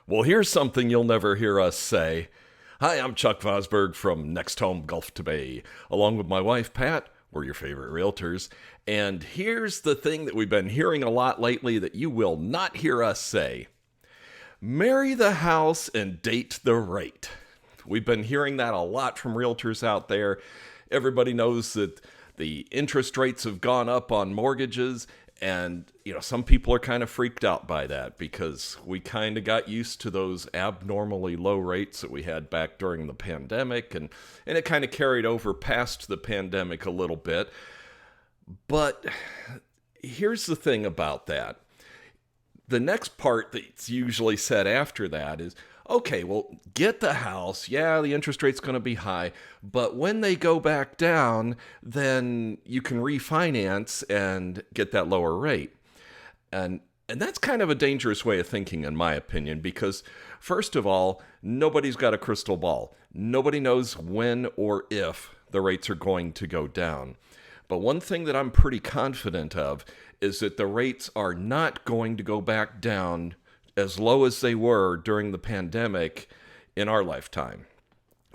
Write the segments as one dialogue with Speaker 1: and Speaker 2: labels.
Speaker 1: Well, here's something you'll never hear us say. Hi, I'm Chuck Vosberg from Next Home Gulf to Bay. Along with my wife, Pat, we're your favorite realtors. And here's the thing that we've been hearing a lot lately that you will not hear us say. Marry the house and date the rate. We've been hearing that a lot from realtors out there. Everybody knows that the interest rates have gone up on mortgages, and some people are kind of freaked out by that because we kind of got used to those abnormally low rates that we had back during the pandemic, and it kind of carried over past the pandemic a little bit. But here's the thing about that. The next part that's usually said after that is, okay, well, get the house. Yeah, the interest rate's going to be high, but when they go back down, then you can refinance and get that lower rate. And that's kind of a dangerous way of thinking, in my opinion, because first of all, nobody's got a crystal ball. Nobody knows when or if the rates are going to go down. But one thing that I'm pretty confident of is that the rates are not going to go back down as low as they were during the pandemic in our lifetime.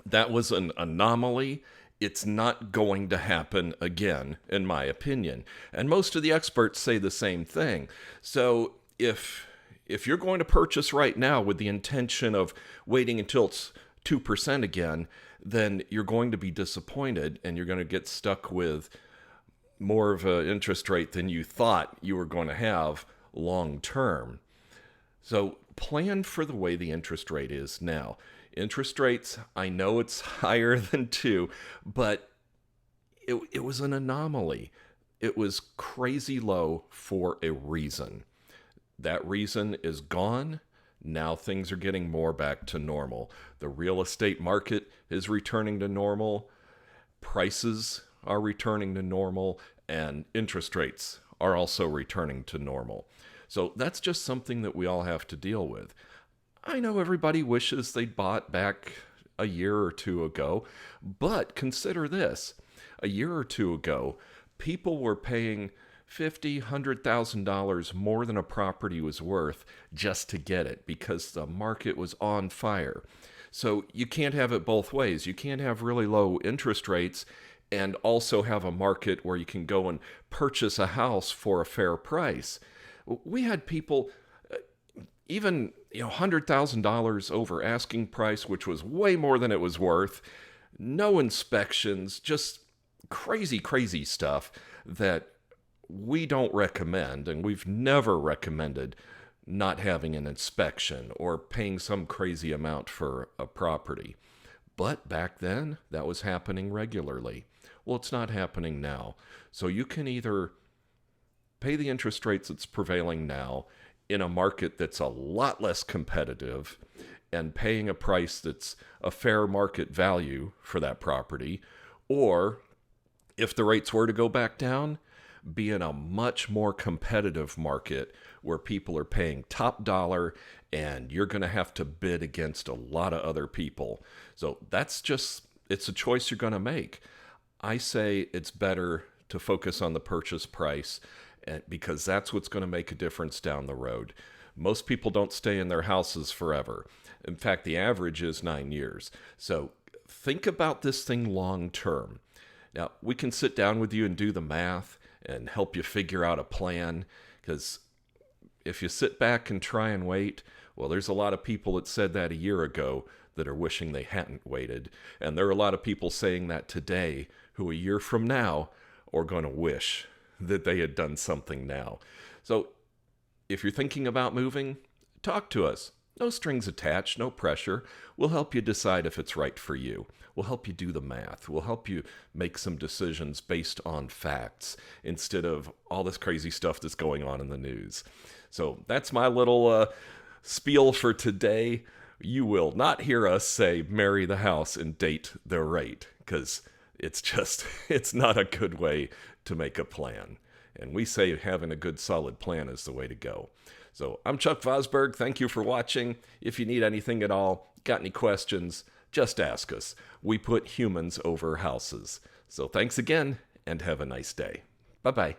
Speaker 1: That was an anomaly. It's not going to happen again, in my opinion. And most of the experts say the same thing. So if you're going to purchase right now with the intention of waiting until it's 2% again, then you're going to be disappointed and you're going to get stuck with more of an interest rate than you thought you were going to have long term. So plan for the way the interest rate is now. Interest rates, I know it's higher than 2, but it was an anomaly. It was crazy low for a reason. That reason is gone. Now things are getting more back to normal. The real estate market is returning to normal. Prices are returning to normal, and interest rates are also returning to normal. So that's just something that we all have to deal with. I know everybody wishes they'd bought back a year or two ago, but consider this. A year or two ago, people were paying $50,000, $100,000 more than a property was worth just to get it because the market was on fire. So you can't have it both ways. You can't have really low interest rates and also have a market where you can go and purchase a house for a fair price. We had people even $100,000 over asking price, which was way more than it was worth. No inspections, just crazy stuff that we don't recommend, and we've never recommended not having an inspection or paying some crazy amount for a property. But back then, that was happening regularly. Well, it's not happening now. So you can either pay the interest rates that's prevailing now in a market that's a lot less competitive and paying a price that's a fair market value for that property, or if the rates were to go back down, be in a much more competitive market where people are paying top dollar and you're going to have to bid against a lot of other people. So it's a choice you're going to make. I say it's better to focus on the purchase price because that's what's going to make a difference down the road. Most people don't stay in their houses forever. In fact, the average is 9 years. So think about this thing long term. Now, we can sit down with you and do the math and help you figure out a plan, because if you sit back and try and wait, well, there's a lot of people that said that a year ago that are wishing they hadn't waited. And there are a lot of people saying that today who a year from now are going to wish that they had done something now. So if you're thinking about moving, talk to us. No strings attached, no pressure. We'll help you decide if it's right for you. We'll help you do the math. We'll help you make some decisions based on facts instead of all this crazy stuff that's going on in the news. So that's my little spiel for today. You will not hear us say marry the house and date the rate, because it's not a good way to make a plan. And we say having a good solid plan is the way to go. So I'm Chuck Vosberg. Thank you for watching. If you need anything at all, got any questions, just ask us. We put humans over houses. So thanks again, and have a nice day. Bye-bye.